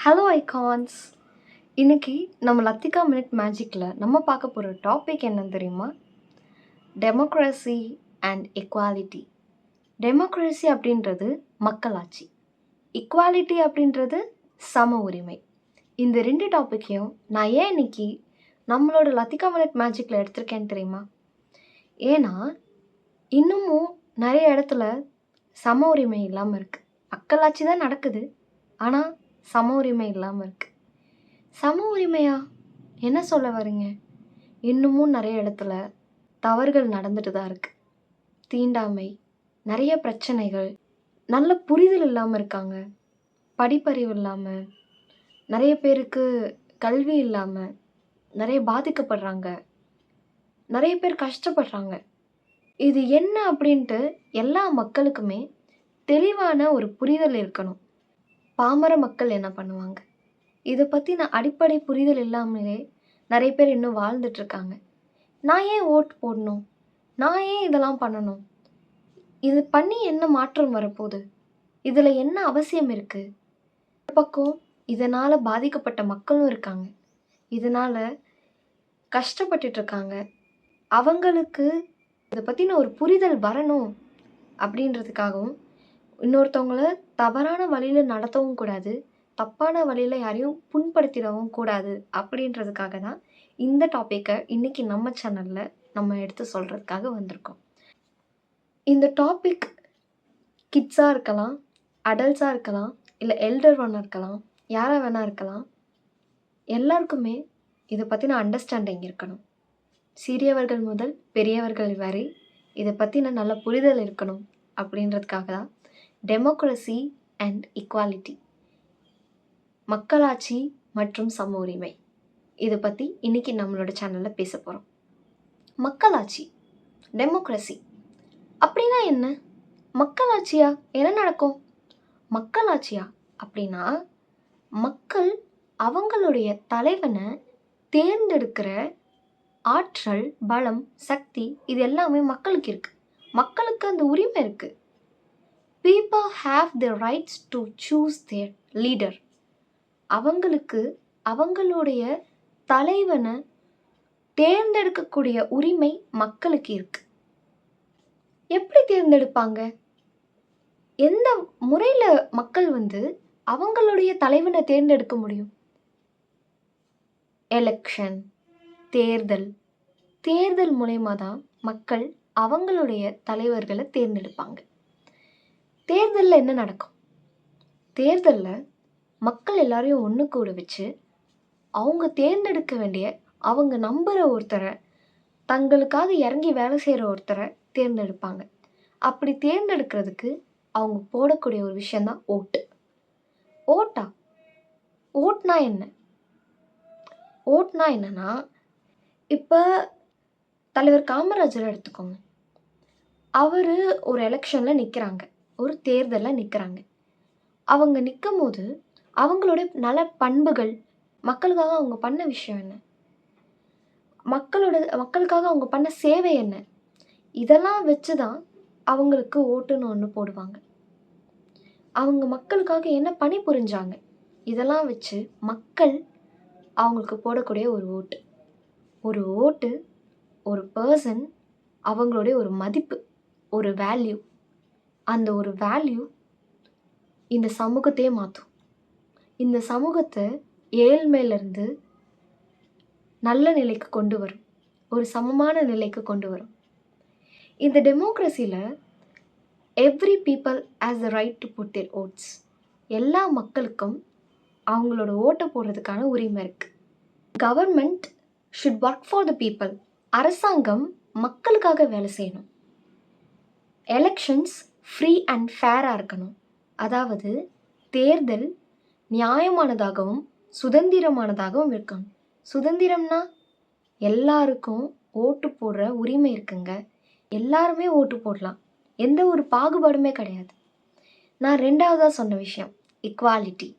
Hello icons. இன்னைக்கு நம்ம Lathika minute மேஜிக்கில் நம்ம பார்க்க போகிற டாபிக் என்னன்னு தெரியுமா? Democracy and equality. டெமோக்ரஸி அப்படின்றது மக்களாட்சி, இக்வாலிட்டி அப்படின்றது சம உரிமை. இந்த ரெண்டு டாப்பிக்கையும் நான் ஏன் இன்னைக்கு நம்மளோட லத்திகா மினிட் மேஜிக்கில் எடுத்திருக்கேன்னு தெரியுமா? ஏன்னா இன்னமும் நிறைய இடத்துல சம உரிமை இல்லாமல் இருக்குது. மக்களாட்சி தான் நடக்குது, ஆனால் சம உரிமை இல்லாமல் இருக்குது. சம உரிமையா என்ன சொல்ல வரீங்க? இன்னமும் நிறைய இடத்துல தவறுகள் நடந்துட்டு தான் இருக்குது. தீண்டாமை, நிறைய பிரச்சனைகள், நல்ல புரிதல் இல்லாமல் இருக்காங்க, படிப்பறிவு இல்லாமல், நிறைய பேருக்கு கல்வி இல்லாமல் நிறைய பாதிக்கப்படுறாங்க, நிறைய பேர் கஷ்டப்படுறாங்க. இது என்ன அப்படின்ட்டு எல்லா மக்களுக்குமே தெளிவான ஒரு புரிதல் இருக்கணும். பாமர மக்கள் என்ன பண்ணுவாங்க, இதை பற்றின அடிப்படை புரிதல் இல்லாமலே நிறைய பேர் இன்னும் வாழ்ந்துட்டுருக்காங்க. நான் ஏன் ஓட்டு போடணும், நான் ஏன் இதெல்லாம் பண்ணணும், இது பண்ணி என்ன மாற்றம் வரப்போகுது, இதில் என்ன அவசியம் இருக்குது? ஒரு பக்கம் இதனால் பாதிக்கப்பட்ட மக்களும் இருக்காங்க, இதனால் கஷ்டப்பட்டுட்ருக்காங்க. அவங்களுக்கு இதை பற்றின ஒரு புரிதல் வரணும் அப்படின்றதுக்காகவும் இன்னொருத்தவங்கள தவறான வழியில் நடத்தவும் கூடாது, தப்பான வழியில் யாரையும் புண்படுத்திடவும் கூடாது அப்படின்றதுக்காக தான் இந்த டாப்பிக்கை இன்றைக்கி நம்ம சேனலில் நம்ம எடுத்து சொல்கிறதுக்காக வந்திருக்கோம். இந்த டாபிக் கிட்ஸாக இருக்கலாம், அடல்ட்ஸாக இருக்கலாம், இல்லை எல்டர் ஒன்னாக இருக்கலாம், யாராக வேணா இருக்கலாம். எல்லாருக்குமே இதை பற்றின அண்டர்ஸ்டாண்டிங் இருக்கணும். சிறியவர்கள் முதல் பெரியவர்கள் வரை இதை பற்றின நல்ல புரிதல் இருக்கணும் அப்படின்றதுக்காக தான் டெமோக்ரஸி அண்ட் இக்வாலிட்டி, மக்களாட்சி மற்றும் சம உரிமை, இதை பற்றி இன்றைக்கி நம்மளோட சேனலில் பேச போகிறோம். மக்களாட்சி, டெமோக்ரஸி அப்படின்னா என்ன? மக்களாட்சியா என்ன நடக்கும்? மக்களாட்சியா அப்படின்னா மக்கள் அவங்களுடைய தலைவனை தேர்ந்தெடுக்கிற ஆற்றல், பலம், சக்தி, இது எல்லாமே மக்களுக்கு இருக்குது. மக்களுக்கு அந்த உரிமை இருக்குது. People have the rights to choose their leader. அவங்களுக்கு அவங்களுடைய தலைவனை தேர்ந்தெடுக்கக்கூடிய உரிமை மக்களுக்கு இருக்கு. எப்படி தேர்ந்தெடுப்பாங்க? எந்த முறையில் மக்கள் அவங்களுடைய தலைவனை தேர்ந்தெடுக்க முடியும்? எலெக்ஷன், தேர்தல். தேர்தல் மூலயமா தான் மக்கள் அவங்களுடைய தலைவர்களை தேர்ந்தெடுப்பாங்க. தேர்தலில் என்ன நடக்கும்? தேர்தலில் மக்கள் எல்லாரையும் ஒன்று கூட வச்சு அவங்க தேர்ந்தெடுக்க வேண்டிய, அவங்க நம்புகிற ஒருத்தரை, தங்களுக்காக இறங்கி வேலை செய்கிற ஒருத்தரை தேர்ந்தெடுப்பாங்க. அப்படி தேர்ந்தெடுக்கிறதுக்கு அவங்க போடக்கூடிய ஒரு விஷயந்தான் ஓட்டு. ஓட்டா? ஓட்னா என்ன? ஓட்னா என்னன்னா, இப்போ தலைவர் காமராஜரை எடுத்துக்கோங்க. அவர் ஒரு எலெக்ஷனில் நிற்கிறாங்க, ஒரு தேர்தலில் நிற்கிறாங்க. அவங்க நிற்கும் போது அவங்களுடைய நல பண்புகள், மக்களுக்காக அவங்க பண்ண விஷயம் என்ன, மக்களுக்காக அவங்க பண்ண சேவை என்ன, இதெல்லாம் வச்சு தான் அவங்களுக்கு ஓட்டுன்னு ஒன்று போடுவாங்க. அவங்க மக்களுக்காக என்ன பணி புரிஞ்சாங்க, இதெல்லாம் வச்சு மக்கள் அவங்களுக்கு போடக்கூடிய ஒரு ஓட்டு. ஒரு ஓட்டு, ஒரு பர்சன், அவங்களுடைய ஒரு மதிப்பு, ஒரு வேல்யூ. அந்த ஒரு வேல்யூ இந்த சமூகத்தையே மாற்றும். இந்த சமூகத்தை ஏழ்மையிலிருந்து நல்ல நிலைக்கு கொண்டு வரும், ஒரு சமமான நிலைக்கு கொண்டு வரும். இந்த டெமோக்ரஸியில் every people has the right to put their votes. எல்லா மக்களுக்கும் அவங்களோட ஓட்டை போடுறதுக்கான உரிமை இருக்குது. Government should work for the people. அரசாங்கம் மக்களுக்காக வேலை செய்யணும். எலெக்ஷன்ஸ் ஃப்ரீ அண்ட் ஃபேராக இருக்கணும். அதாவது தேர்தல் நியாயமானதாகவும் சுதந்திரமானதாகவும் இருக்கணும். சுதந்திரம்னா எல்லாருக்கும் ஓட்டு போடுற உரிமை இருக்குங்க. எல்லாருமே ஓட்டு போடலாம், எந்த ஒரு பாகுபாடுமே கிடையாது. நான் ரெண்டாவதாக சொன்ன விஷயம் இக்வாலிட்டி.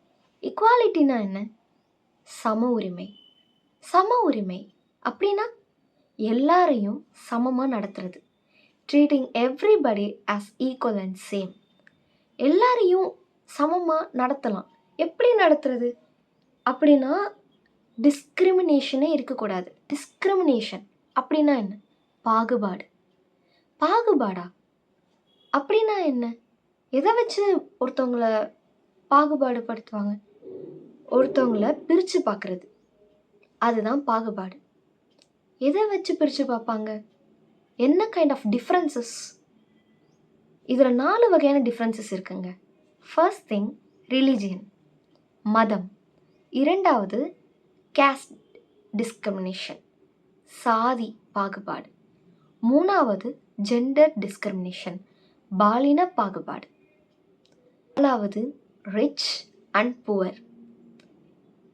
இக்வாலிட்டினா என்ன? சம உரிமை. சம உரிமை அப்படின்னா எல்லாரையும் சமமாக நடத்துறது. Treating everybody as equal and same. எல்லாரையும் சமமாக நடத்தலாம். எப்படி நடத்துறது? அப்படின்னா டிஸ்கிரிமினேஷனே இருக்கக்கூடாது. டிஸ்கிரிமினேஷன் அப்படின்னா என்ன? பாகுபாடு. பாகுபாடா? அப்படின்னா என்ன? எதை வச்சு ஒருத்தவங்கள பாகுபாடு படுத்துவாங்க? ஒருத்தவங்கள பிரித்து பார்க்குறது, அதுதான் பாகுபாடு. எதை வச்சு பிரித்து பார்ப்பாங்க? என்ன கைண்ட் ஆஃப் டிஃப்ரென்சஸ்? இதில் 4 வகையான டிஃப்ரென்சஸ் இருக்குங்க. ஃபர்ஸ்ட் திங் ரிலிஜியன், மதம். இரண்டாவது கேஸ்ட் டிஸ்கிரிமினேஷன், சாதி பாகுபாடு. மூணாவது ஜெண்டர் டிஸ்கிரிமினேஷன், பாலின பாகுபாடு. நாலாவது ரிச் அண்ட் புவர்,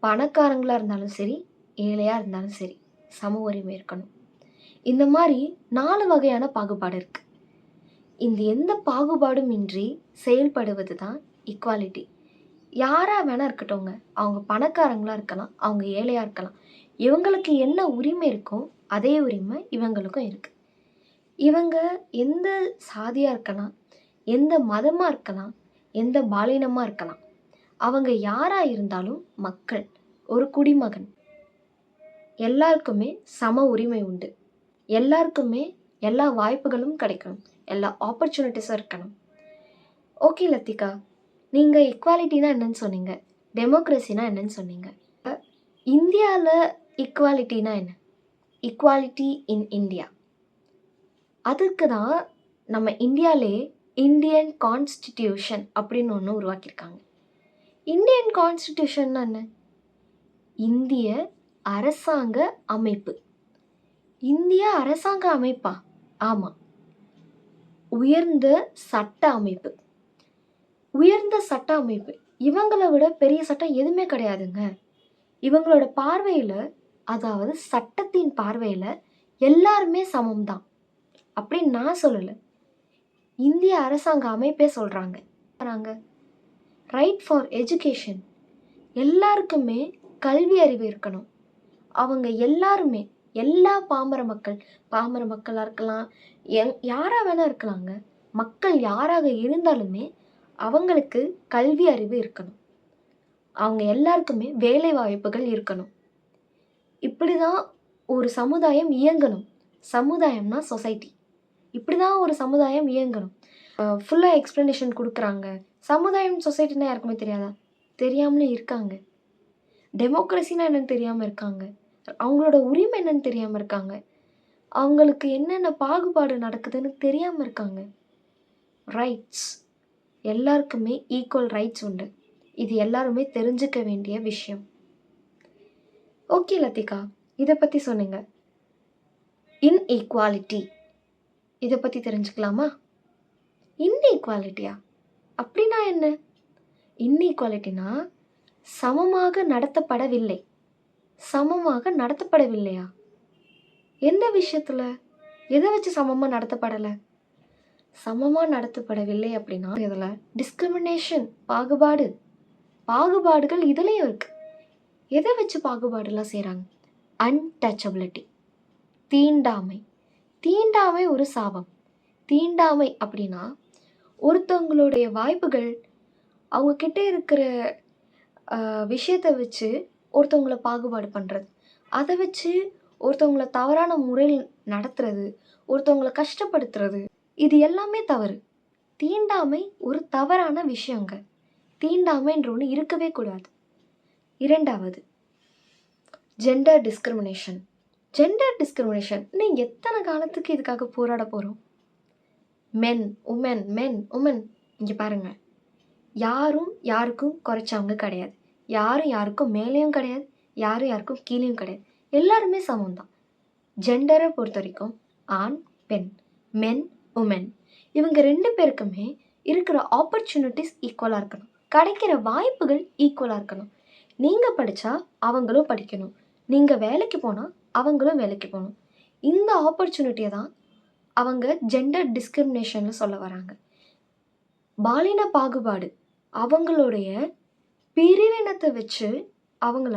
பணக்காரங்களாக இருந்தாலும் சரி ஏழையாக இருந்தாலும் சரி சம உரிமை இருக்கணும். இந்த மாதிரி 4 வகையான பாகுபாடு இருக்குது. இந்த எந்த பாகுபாடும் இன்றி செயல்படுவது தான் ஈக்குவாலிட்டி. யாராக வேணா இருக்கட்டும்ங்க, அவங்க பணக்காரங்களாக இருக்கலாம், அவங்க ஏழையாக இருக்கலாம். இவங்களுக்கு என்ன உரிமை இருக்கோ அதே உரிமை இவங்களுக்கும் இருக்குது. இவங்க எந்த சாதியாக இருக்கலாம், எந்த மதமாக இருக்கலாம், எந்த பாலினமாக இருக்கலாம். அவங்க யாராக இருந்தாலும் மக்கள், ஒரு குடிமகன். எல்லாருக்குமே சம உரிமை உண்டு. எல்லாருக்குமே எல்லா வாய்ப்புகளும் கிடைக்கணும், எல்லா ஆப்பர்ச்சுனிட்டிஸும் இருக்கணும். ஓகே லத்திகா, நீங்கள் ஈக்குவாலிட்டினா என்னன்னு சொன்னீங்க, டெமோக்ரஸினா என்னன்னு சொன்னீங்க. இந்தியாவில் ஈக்குவாலிட்டினா என்ன? ஈக்குவாலிட்டி இன் இந்தியா, அதுக்கு தான் நம்ம இந்தியாவிலே இந்தியன் கான்ஸ்டிடியூஷன் அப்படின்னு ஒன்று உருவாக்கியிருக்காங்க. இந்தியன் கான்ஸ்டிடியூஷன்னா என்ன? இந்திய அரசாங்க அமைப்பு. இந்திய அரசாங்க அமைப்பா? ஆமாம், உயர்ந்த சட்ட அமைப்பு. உயர்ந்த சட்ட அமைப்பு. இவங்களை விட பெரிய சட்டம் எதுவுமே கிடையாதுங்க. இவங்களோட பார்வையில், அதாவது சட்டத்தின் பார்வையில் எல்லாருமே சமம் தான் அப்படின்னு நான் சொல்லலை, இந்திய அரசாங்க அமைப்பே சொல்கிறாங்க. ரைட் ஃபார் எஜுகேஷன், எல்லாருக்குமே கல்வி அறிவு இருக்கணும். அவங்க எல்லாருமே, எல்லா பாமர மக்களாக இருக்கலாம், யாராக வேணா இருக்கலாங்க. மக்கள் யாராக இருந்தாலுமே அவங்களுக்கு கல்வி அறிவு இருக்கணும். அவங்க எல்லாருக்குமே வேலை வாய்ப்புகள் இருக்கணும். இப்படி தான் ஒரு சமுதாயம் இயங்கணும். சமுதாயம்னா சொசைட்டி. இப்படி தான் ஒரு சமுதாயம் இயங்கணும். ஃபுல்லாக எக்ஸ்ப்ளனேஷன் கொடுக்குறாங்க. சமுதாயம் சொசைட்டினா யாருக்குமே தெரியாதா? தெரியாமலே இருக்காங்க. டெமோக்ரஸினா என்னன்னு தெரியாமல் இருக்காங்க. அவங்களோட உரிமை என்னன்னு தெரியாமல் இருக்காங்க. அவங்களுக்கு என்னென்ன பாகுபாடு நடக்குதுன்னு தெரியாமல் இருக்காங்க. ரைட்ஸ், எல்லாருக்குமே ஈக்குவல் ரைட்ஸ் உண்டு. இது எல்லாருமே தெரிஞ்சுக்க வேண்டிய விஷயம். ஓகே லத்திகா, இதை பற்றி சொன்னீங்க. இன்ஈக்வாலிட்டி, இதை பற்றி தெரிஞ்சுக்கலாமா? இன்ஈக்வாலிட்டியா அப்படின்னா என்ன? இன்ஈக்வாலிட்டினா சமமாக நடத்தப்படவில்லை. சமமாக நடத்தப்படவில்லையா? எந்த விஷயத்தில்? எதை வச்சு சமமாக நடத்தப்படலை? சமமாக நடத்தப்படவில்லை அப்படின்னா இதில் டிஸ்கிரிமினேஷன், பாகுபாடுகள் இதுலேயும் இருக்குது. எதை வச்சு பாகுபாடுலாம் செய்கிறாங்க? அன்டச்சபிலிட்டி, தீண்டாமை ஒரு சாபம். தீண்டாமை அப்படின்னா ஒருத்தவங்களுடைய வாய்ப்புகள், அவங்கக்கிட்ட இருக்கிற விஷயத்தை வச்சு ஒருத்தவங்கள பாகுபாடு பண்ணுறது, அதை வச்சு ஒருத்தவங்கள தவறான முறையில் நடத்துறது, ஒருத்தவங்கள கஷ்டப்படுத்துறது, இது எல்லாமே தவறு. தீண்டாமை ஒரு தவறான விஷயங்க. தீண்டாமைன்ற ஒன்று இருக்கவே கூடாது. இரண்டாவது ஜெண்டர் டிஸ்கிரிமினேஷன். இன்னும் எத்தனை காலத்துக்கு இதுக்காக போராட போகிறோம்? மென் உமன். இங்கே பாருங்கள், யாரும் யாருக்கும் குறைச்சவங்க கிடையாது. யாரும் யாருக்கும் மேலேயும் கிடையாது, யாரும் யாருக்கும் கீழேயும் கிடையாது. எல்லாருமே சமம் தான். ஜெண்டரை பொறுத்த வரைக்கும் ஆண் பெண், மென் உமன், இவங்க 2 பேருக்குமே இருக்கிற ஆப்பர்ச்சுனிட்டிஸ் ஈக்குவலாக இருக்கணும். கிடைக்கிற வாய்ப்புகள் ஈக்குவலாக இருக்கணும். நீங்கள் படித்தா அவங்களும் படிக்கணும், நீங்கள் வேலைக்கு போனால் அவங்களும் வேலைக்கு போகணும். இந்த ஆப்பர்ச்சுனிட்டியை தான் அவங்க ஜெண்டர் டிஸ்கிரிமினேஷன்னு சொல்ல வராங்க. பாலின பாகுபாடு, அவங்களுடைய பிரிவினத்தை வச்சு அவங்கள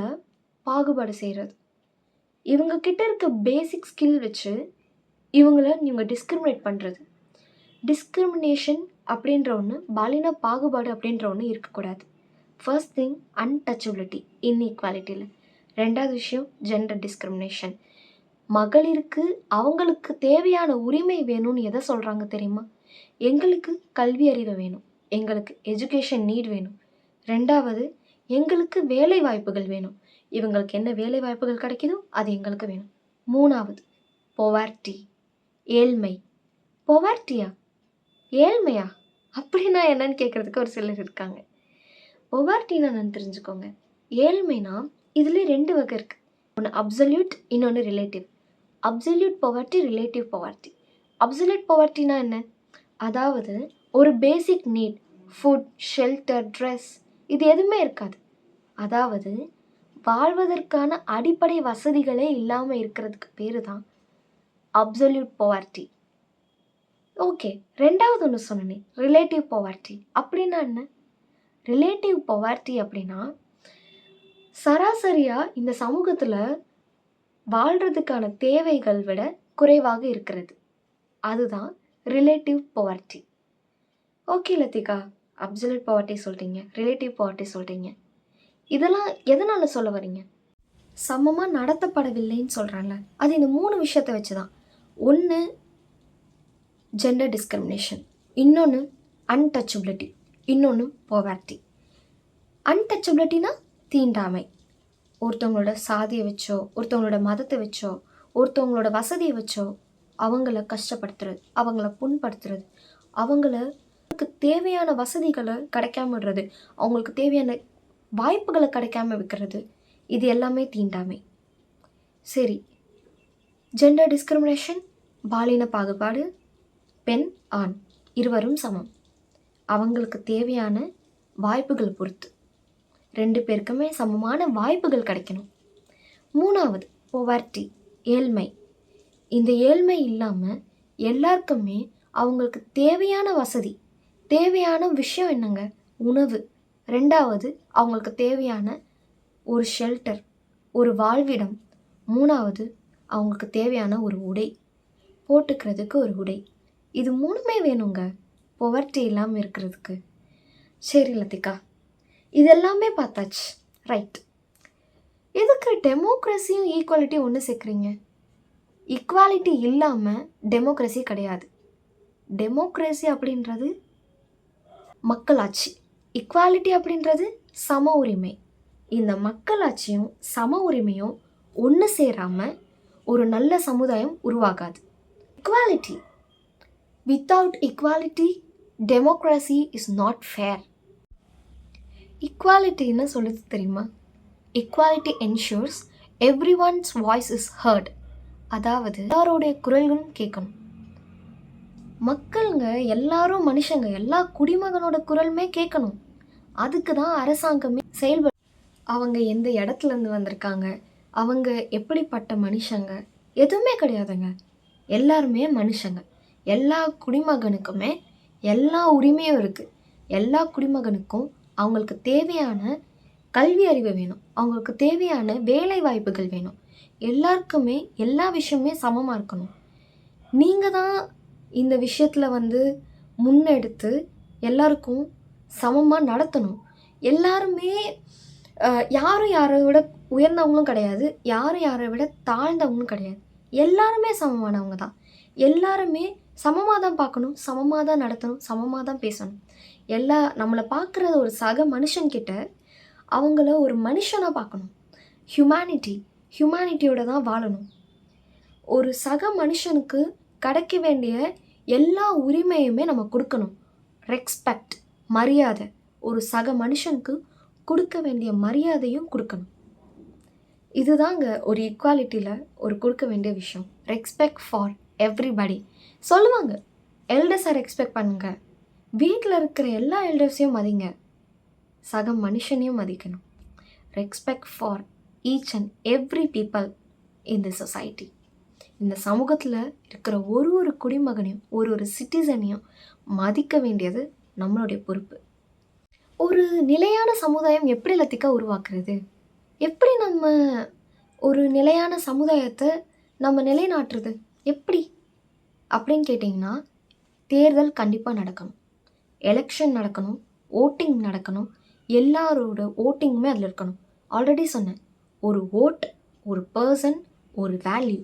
பாகுபாடு செய்கிறது. இவங்கக்கிட்ட இருக்க பேசிக் ஸ்கில் வச்சு இவங்க டிஸ்கிரிமினேட் பண்ணுறது. டிஸ்கிரிமினேஷன் அப்படின்ற ஒன்று, பாலின பாகுபாடு அப்படின்ற ஒன்று இருக்கக்கூடாது. ஃபர்ஸ்ட் திங் அன்டச்சபிலிட்டி இன்இக்வாலிட்டியில். ரெண்டாவது விஷயம் ஜெண்டர் டிஸ்கிரிமினேஷன். மகளிருக்கு அவங்களுக்கு தேவையான உரிமை வேணும்னு எதை சொல்கிறாங்க தெரியுமா? எங்களுக்கு கல்வி அறிவு வேணும், எங்களுக்கு எஜுகேஷன் நீட் வேணும். ரெண்டாவது எங்களுக்கு வேலை வாய்ப்புகள் வேணும், இவங்களுக்கு என்ன வேலை வாய்ப்புகள் கிடைக்குதோ அது எங்களுக்கு வேணும். மூணாவது பொவார்ட்டி, ஏழ்மை. பொவார்ட்டியா, ஏழ்மையா, அப்படின்னா என்னன்னு கேட்குறதுக்கு ஒரு சிலர் இருக்காங்க. பொவார்ட்டின்னா என்னன்னு தெரிஞ்சுக்கோங்க. ஏழ்மைனா இதுலேயே 2 வகை இருக்குது. ஒன்று அப்சல்யூட், இன்னொன்று relative. Absolute poverty, relative poverty. Absolute பொவார்ட்டினா என்ன? அதாவது ஒரு basic need, food, shelter, dress, இது எதுவுமே இருக்காது. அதாவது வாழ்வதற்கான அடிப்படை வசதிகளே இல்லாமல் இருக்கிறதுக்கு பேர் தான் அப்சல்யூட் பொவார்ட்டி. ஓகே, ரெண்டாவது ஒன்று சொன்னேன், ரிலேட்டிவ் பொவார்ட்டி. அப்படின்னா என்ன? ரிலேட்டிவ் பொவார்ட்டி அப்படின்னா சராசரியாக இந்த சமூகத்தில் வாழ்கிறதுக்கான தேவைகள் விட குறைவாக இருக்கிறது. அதுதான் ரிலேட்டிவ் பொவார்ட்டி. ஓகே லத்திகா, அப்சல்யூட் பொவார்ட்டி சொல்கிறீங்க, ரிலேட்டிவ் பொவார்ட்டி சொல்கிறீங்க, இதெல்லாம் எதனால் சொல்ல வரீங்க? சமமாக நடத்தப்படவில்லைன்னு சொல்கிறாங்க. அது இந்த 3 விஷயத்தை வச்சு தான். ஒன்று ஜெண்டர் டிஸ்கிரிமினேஷன், இன்னொன்று அன்டச்சபிலிட்டி, இன்னொன்று பொவார்ட்டி. அன்டச்சபிலிட்டினா தீண்டாமை. ஒருத்தவங்களோட சாதியை வச்சோ, ஒருத்தவங்களோட மதத்தை வச்சோ, ஒருத்தவங்களோட வசதியை வச்சோ அவங்கள கஷ்டப்படுத்துறது, அவங்கள புண்படுத்துறது, அவங்களுக்கு தேவையான வசதிகளை கிடைக்காம விடுறது, அவங்களுக்கு தேவையான வாய்ப்புகளை கிடைக்காம வைக்கிறது, இது எல்லாமே தீண்டாமை. சரி, ஜெண்டர் டிஸ்கிரிமினேஷன், பாலின பாகுபாடு, பெண் ஆண் இருவரும் சமம், அவங்களுக்கு தேவையான வாய்ப்புகள் பொறுத்து 2 பேருக்குமே சமமான வாய்ப்புகள் கிடைக்கணும். மூணாவது பொவார்ட்டி, ஏழ்மை. இந்த ஏழ்மை இல்லாமல் எல்லாருக்குமே அவங்களுக்கு தேவையான வசதி, தேவையான விஷயம் என்னங்க? உணவு. ரெண்டாவது அவங்களுக்கு தேவையான ஒரு ஷெல்டர், ஒரு வாழ்விடம். மூணாவது அவங்களுக்கு தேவையான ஒரு உடை, போட்டுக்கிறதுக்கு ஒரு உடை. இது 3மே வேணுங்க பொவர்ட்டி இல்லாமல் இருக்கிறதுக்கு. சரி லத்திகா, இதெல்லாமே பார்த்தாச்சு, ரைட். எதுக்கு டெமோக்ரஸியும் ஈக்குவாலிட்டியும் ஒன்று சேர்க்குறீங்க? ஈக்குவாலிட்டி இல்லாமல் டெமோக்ரஸி கிடையாது. டெமோக்ரஸி அப்படின்றது மக்களாட்சி, ஈக்குவாலிட்டி அப்படின்றது சம உரிமை. இந்த மக்களாட்சியும் சம உரிமையும் ஒன்று சேராமல் ஒரு நல்ல சமுதாயம் உருவாகாது. Equality, without equality democracy is not fair. Equality என்ன சொல்லுது தெரியுமா? Equality ensures everyone's voice is heard. அதாவது எல்லாரோடைய குரல்களும் கேட்கணும். மக்களுங்க எல்லாரும் மனுஷங்க, எல்லா குடிமகனோட குரலுமே கேட்கணும். அதுக்கு தான் அரசாங்கமே செயல்படு. அவங்க எந்த இடத்துலேருந்து வந்திருக்காங்க, அவங்க எப்படிப்பட்ட மனுஷங்க, எதுவுமே கிடையாதுங்க. எல்லாருமே மனுஷங்க. எல்லா குடிமகனுக்குமே எல்லா உரிமையும் இருக்குது. எல்லா குடிமகனுக்கும் அவங்களுக்கு தேவையான கல்வி அறிவு வேணும், அவங்களுக்கு தேவையான வேலை வாய்ப்புகள் வேணும். எல்லாருக்குமே எல்லா விஷயமே சமமாக இருக்கணும். நீங்கள் தான் இந்த விஷயத்தில் முன்னெடுத்து எல்லாருக்கும் சமமாக நடத்தணும். எல்லாருமே யாரும் யாரை விட உயர்ந்தவங்களும் கிடையாது, யாரும் யாரை விட தாழ்ந்தவங்களும் கிடையாது. எல்லாருமே சமமானவங்க தான். எல்லாருமே சமமாக தான் பார்க்கணும், சமமாக தான் நடத்தணும், சமமாக தான் பேசணும். நம்மளை பார்க்குற ஒரு சக மனுஷன்கிட்ட அவங்கள ஒரு மனுஷனாக பார்க்கணும். ஹியூமனிட்டியோட தான் வாழணும். ஒரு சக மனுஷனுக்கு கிடைக்க வேண்டிய எல்லா உரிமையுமே நம்ம கொடுக்கணும். ரெஸ்பெக்ட், மரியாதை, ஒரு சக மனுஷனுக்கு கொடுக்க வேண்டிய மரியாதையும் கொடுக்கணும். இதுதாங்க ஒரு ஈக்குவாலிட்டியில் ஒரு கொடுக்க வேண்டிய விஷயம். Respect for everybody. சொல்லுவாங்க, எல்டர்ஸை ரெஸ்பெக்ட் பண்ணுங்க, வீட்டில் இருக்கிற எல்லா எல்டர்ஸையும் மதிங்க, சக மனுஷனையும் மதிக்கணும். Respect for each and every people in the society. இந்த சமூகத்தில் இருக்கிற ஒரு குடிமகனையும் ஒரு சிட்டிசனையும் மதிக்க வேண்டியது நம்மளுடைய பொறுப்பு. ஒரு நிலையான சமுதாயம் எப்படி லத்திக்கா உருவாக்குறது? எப்படி நம்ம ஒரு நிலையான சமுதாயத்தை நம்ம நிலைநாட்டுறது எப்படி அப்படின்னு கேட்டிங்கன்னா, தேர்தல் கண்டிப்பாக நடக்கணும், எலெக்ஷன் நடக்கணும், ஓட்டிங் நடக்கணும். எல்லாரோட ஓட்டிங்குமே அதில் இருக்கணும். ஆல்ரெடி சொன்னேன், ஒரு ஓட், ஒரு பர்சன், ஒரு வேல்யூ.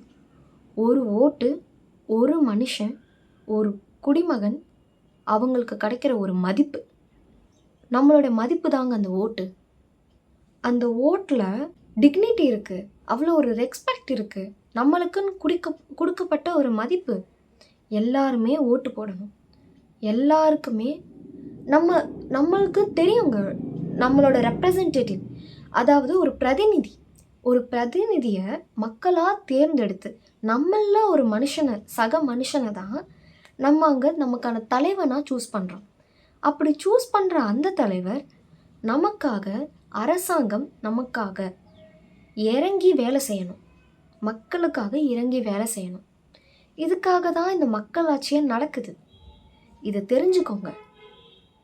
ஒரு ஓட்டு, ஒரு மனுஷன், ஒரு குடிமகன், அவங்களுக்கு கிடைக்கிற ஒரு மதிப்பு. நம்மளோட மதிப்பு தாங்க அந்த ஓட்டு. அந்த ஓட்டில் டிக்னிட்டி இருக்குது, அவ்வளோ ஒரு ரெஸ்பெக்ட் இருக்குது, நம்மளுக்குன்னு கொடுக்கப்பட்ட ஒரு மதிப்பு. எல்லாருமே ஓட்டு போடணும். எல்லாருக்குமே நம்மளுக்கு தெரியுங்க, நம்மளோட ரெப்ரசன்டேட்டிவ், அதாவது ஒரு பிரதிநிதியை மக்களாக தேர்ந்தெடுத்து நம்மள ஒரு மனுஷனை, சக மனுஷனை தான் நம்ம அங்கே நமக்கான தலைவனாக சூஸ் பண்ணுறோம். அப்படி சூஸ் பண்ணுற அந்த தலைவர் நமக்காக, அரசாங்கம் நமக்காக இறங்கி வேலை செய்யணும், மக்களுக்காக இறங்கி வேலை செய்யணும். இதுக்காக தான் இந்த மக்களாட்சியே நடக்குது. இதை தெரிஞ்சுக்கோங்க.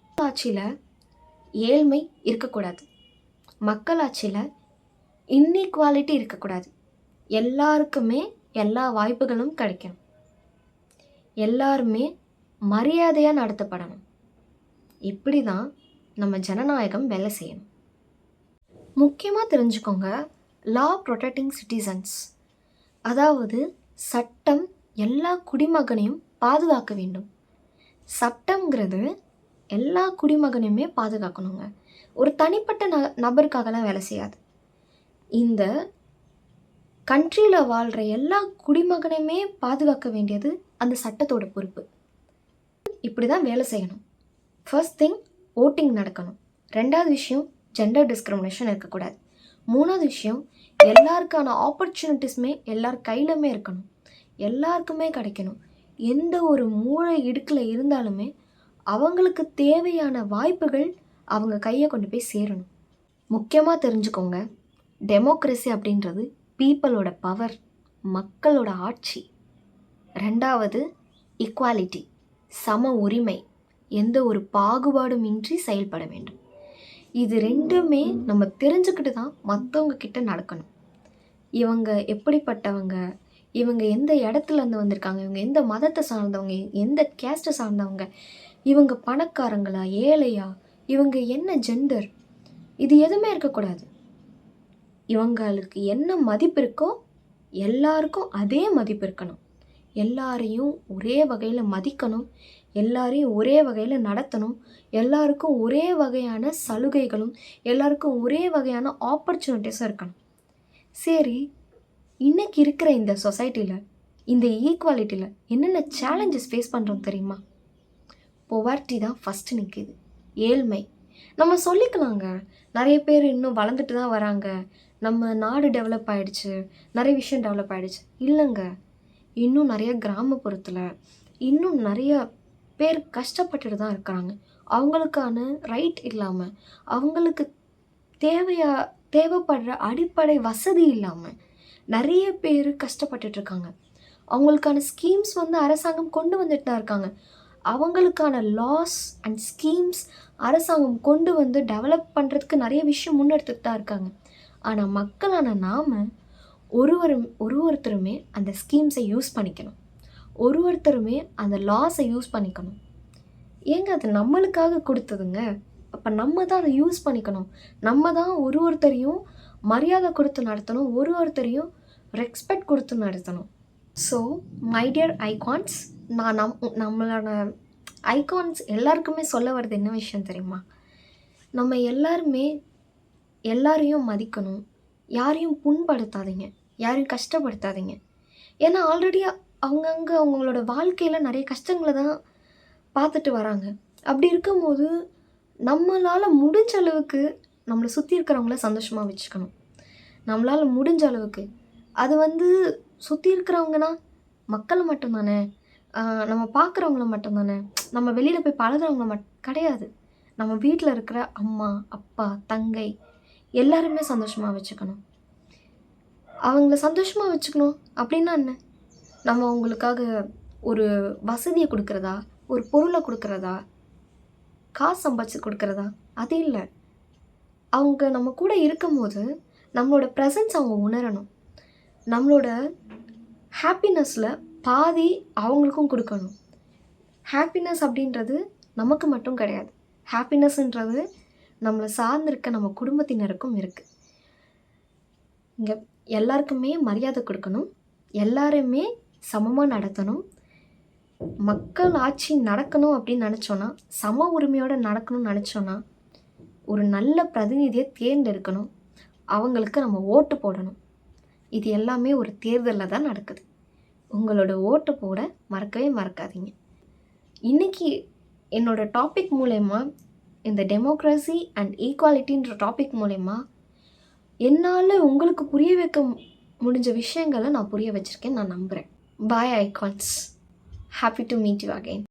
மக்களாட்சியில் ஏழ்மை இருக்கக்கூடாது, மக்களாட்சியில் இன்இக்வாலிட்டி இருக்கக்கூடாது. எல்லாருக்குமே எல்லா வாய்ப்புகளும் கிடைக்கணும், எல்லாருமே மரியாதையாக நடத்தப்படணும். இப்படி தான் நம்ம ஜனநாயகம் வேலை செய்யணும். முக்கியமாக தெரிஞ்சுக்கோங்க, லா ப்ரொடெக்டிங் சிட்டிசன்ஸ், அதாவது சட்டம் எல்லா குடிமகனையும் பாதுகாக்க வேண்டும். சட்டங்கிறது எல்லா குடிமகனையுமே பாதுகாக்கணுங்க. ஒரு தனிப்பட்ட நபருக்காகலாம் வேலை செய்யாது. இந்த கண்ட்ரியில் வாழ்கிற எல்லா குடிமகனையுமே பாதுகாக்க வேண்டியது அந்த சட்டத்தோட பொறுப்பு. இப்படி தான் வேலை செய்யணும். ஃபர்ஸ்ட் திங், ஓட்டிங் நடக்கணும். ரெண்டாவது விஷயம், ஜெண்டர் டிஸ்கிரிமினேஷன் இருக்கக்கூடாது. மூணாவது விஷயம், எல்லாருக்கான ஆப்பர்ச்சுனிட்டிஸுமே எல்லார் கையிலுமே இருக்கணும், எல்லாருக்குமே கிடைக்கணும். எந்த ஒரு மூளை இடுக்கில் இருந்தாலுமே அவங்களுக்கு தேவையான வாய்ப்புகள் அவங்க கையை கொண்டு போய் சேரணும். முக்கியமாக தெரிஞ்சுக்கோங்க, டெமோக்ரஸி அப்படின்றது பீப்புளோட பவர், மக்களோட ஆட்சி. ரெண்டாவது, ஈக்குவாலிட்டி, சம உரிமை, எந்த ஒரு பாகுபாடும் இன்றி செயல்பட வேண்டும். இது ரெண்டுமே நம்ம தெரிஞ்சுக்கிட்டு தான் மற்றவங்க கிட்ட நடக்கணும். இவங்க எப்படிப்பட்டவங்க, இவங்க எந்த இடத்துலேருந்து வந்திருக்காங்க, இவங்க எந்த மதத்தை சார்ந்தவங்க, எந்த கேஸ்ட்டை சார்ந்தவங்க, இவங்க பணக்காரங்களா ஏழையா, இவங்க என்ன ஜெண்டர், இது எதுவுமே இருக்கக்கூடாது. இவங்களுக்கு என்ன மதிப்பு இருக்கோ எல்லாருக்கும் அதே மதிப்பு இருக்கணும். எல்லாரையும் ஒரே வகையில் மதிக்கணும், எல்லாரையும் ஒரே வகையில் நடத்தணும், எல்லாருக்கும் ஒரே வகையான சலுகைகளும் எல்லாருக்கும் ஒரே வகையான ஆப்பர்ச்சுனிட்டிஸும் இருக்கணும். சரி, இன்றைக்கி இருக்கிற இந்த சொசைட்டியில், இந்த ஈக்குவாலிட்டியில் என்னென்ன சேலஞ்சஸ் ஃபேஸ் பண்ணுறோம் தெரியுமா? பொவர்ட்டி தான் ஃபஸ்ட்டு நிற்கிது, ஏழ்மை. நம்ம சொல்லிக்கலாங்க, நிறைய பேர் இன்னும் வளர்ந்துட்டு தான் வராங்க, நம்ம நாடு டெவலப் ஆகிடுச்சு, நிறைய விஷயம் டெவலப் ஆகிடுச்சு. இல்லைங்க, இன்னும் நிறைய கிராமப்புறத்தில் இன்னும் நிறைய பேர் கஷ்டப்பட்டுட்டு தான் இருக்கிறாங்க. அவங்களுக்கான ரைட் இல்லாமல், அவங்களுக்கு தேவைப்படுற அடிப்படை வசதி இல்லாமல் நிறைய பேர் கஷ்டப்பட்டுட்ருக்காங்க. அவங்களுக்கான ஸ்கீம்ஸ் அரசாங்கம் கொண்டு வந்துட்டு தான் இருக்காங்க. அவங்களுக்கான லாஸ் அண்ட் ஸ்கீம்ஸ் அரசாங்கம் கொண்டு வந்து டெவலப் பண்ணுறதுக்கு நிறைய விஷயம் முன்னெடுத்துட்டு தான் இருக்காங்க. ஆனால் மக்களான நாம் ஒருத்தருமே அந்த ஸ்கீம்ஸை யூஸ் பண்ணிக்கணும், ஒருத்தருமே அந்த லாஸை யூஸ் பண்ணிக்கணும். ஏங்க, அது நம்மளுக்காக கொடுத்ததுங்க, அப்போ நம்ம தான் அதை யூஸ் பண்ணிக்கணும். நம்ம தான் ஒருத்தரையும் மரியாதை கொடுத்து நடத்தணும், ஒருத்தரையும் ரெஸ்பெக்ட் கொடுத்து நடத்தணும். ஸோ மை டியர் ஐகான்ஸ், நான் நம்மளோட ஐகான்ஸ் எல்லாருக்குமே சொல்ல வர்றது என்ன விஷயம் தெரியுமா? நம்ம எல்லாரையும் மதிக்கணும், யாரையும் புண்படுத்தாதீங்க, யாரையும் கஷ்டப்படுத்தாதீங்க. ஏன்னா ஆல்ரெடி அவங்களோட வாழ்க்கையில் நிறைய கஷ்டங்களை தான் பார்த்துட்டு வராங்க. அப்படி இருக்கும்போது நம்மளால் முடிஞ்ச அளவுக்கு நம்மளை சுற்றி இருக்கிறவங்கள சந்தோஷமாக வச்சுக்கணும். நம்மளால் முடிஞ்ச அளவுக்கு, அது சுற்றி இருக்கிறவங்கன்னா மக்களை மட்டும்தானே, நம்ம பார்க்குறவங்கள மட்டும்தானே, நம்ம வெளியில் போய் பழகிறவங்கள கிடையாது. நம்ம வீட்டில் இருக்கிற அம்மா, அப்பா, தங்கை எல்லாருமே சந்தோஷமாக வச்சுக்கணும். அவங்கள சந்தோஷமாக வச்சுக்கணும் அப்படின்னா என்ன? நம்ம அவங்களுக்காக ஒரு வசதியை கொடுக்குறதா, ஒரு பொருளை கொடுக்குறதா, காசு சம்பாதிச்சு கொடுக்குறதா, அது இல்லை. அவங்க நம்ம கூட இருக்கும்போது நம்மளோட ப்ரெசன்ஸ் அவங்க உணரணும். நம்மளோட ஹாப்பினஸில் பாதி அவங்களுக்கும் கொடுக்கணும். ஹாப்பினஸ் அப்படின்றது நமக்கு மட்டும் கிடையாது. ஹாப்பினஸ்ன்றது நம்மளை சார்ந்திருக்க நம்ம குடும்பத்தினருக்கும் இருக்குது. இங்கே எல்லாருக்குமே மரியாதை கொடுக்கணும், எல்லாருமே சமமாக நடத்தணும். மக்கள் ஆட்சி நடக்கணும் அப்படின்னு நினச்சோன்னா, சம உரிமையோடு நடக்கணும்னு நினச்சோன்னா, ஒரு நல்ல பிரதிநிதியை தேர்ந்தெடுக்கணும், அவங்களுக்கு நம்ம ஓட்டு போடணும். இது எல்லாமே ஒரு தேர்தலில் தான் நடக்குது. உங்களோட ஓட்டு போட மறக்கவே மறக்காதீங்க. இன்றைக்கி என்னோடய டாபிக் மூலயமா, இந்த டெமோக்ரஸி அண்ட் ஈக்குவாலிட்டின்ற டாபிக் மூலயமா என்னால் உங்களுக்கு புரிய வைக்க முடிஞ்ச விஷயங்களை நான் புரிய வச்சுருக்கேன் நான் நம்புகிறேன். Bye icons. Happy to meet you again.